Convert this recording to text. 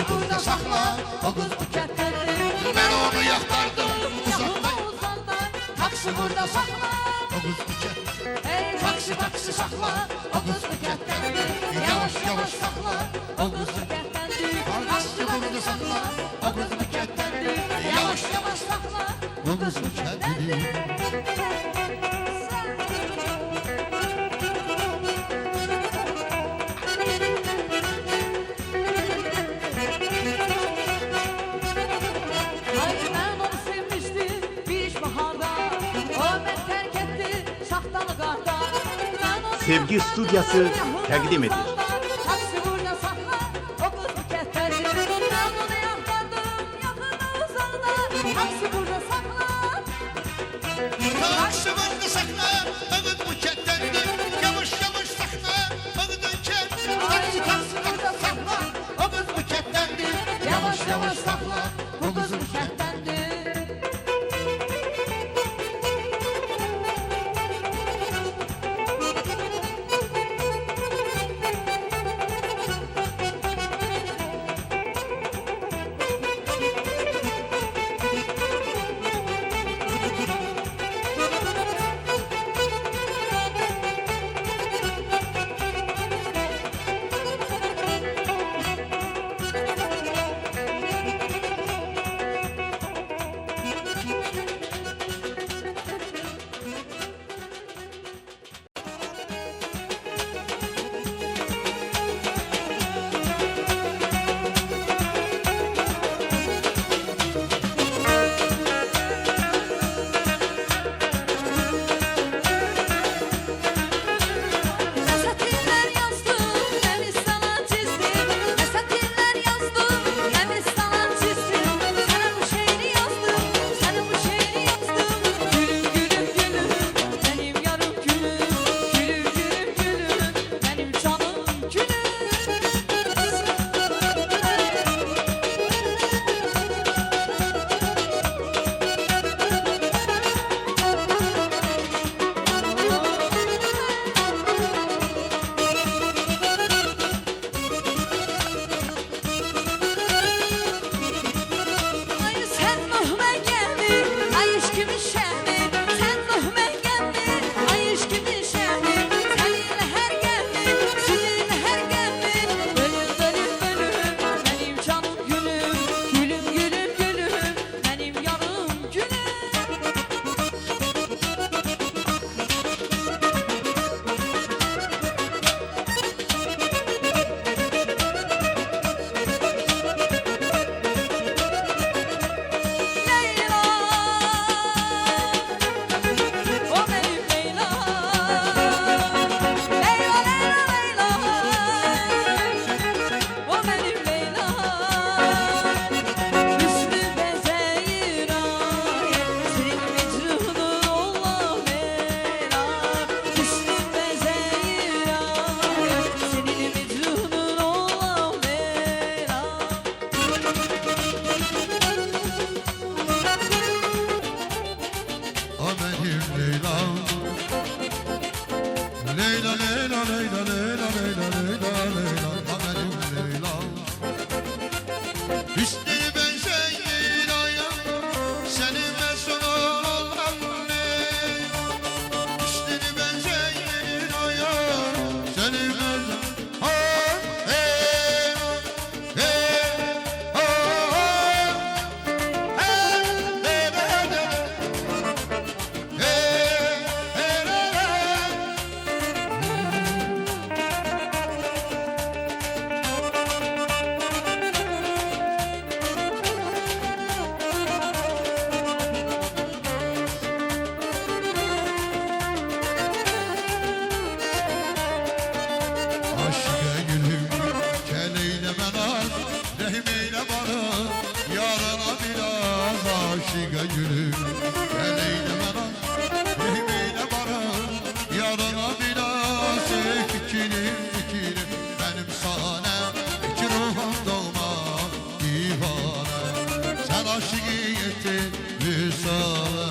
Taksi burada sakla, o kız bu kentlerdir. Ben onu yaktardım uzaktan. Taksi burada sakla, o kız bu kentlerdir. Hey taksi sakla, o kız bu kentlerdir. Yavaş yavaş sakla, o kız bu kentlerdir. Taksi burada sakla, o kız bu kentlerdir. Yavaş yavaş sakla, o kız bu kentlerdir. Sevgi Stüdyosu təqdim edir. Taksi burada sakla, o kız bu kentlerdir. Ben onu yakaladım, yakında uzakta. Taksi burada sakla. Taksi burada sakla, o kız bu kentlerdir. Yavaş yavaş sakla, o kız bu kentlerdir. Taksi burada sakla, o kız bu kentlerdir. Yavaş yavaş sakla, o kız bu kentlerdir. aşığa gülüm gel eyleme lan rahim eyle bana yarına biraz ikilim benim sana iki ruhum dolma divane sen aşığı yetin Hüsame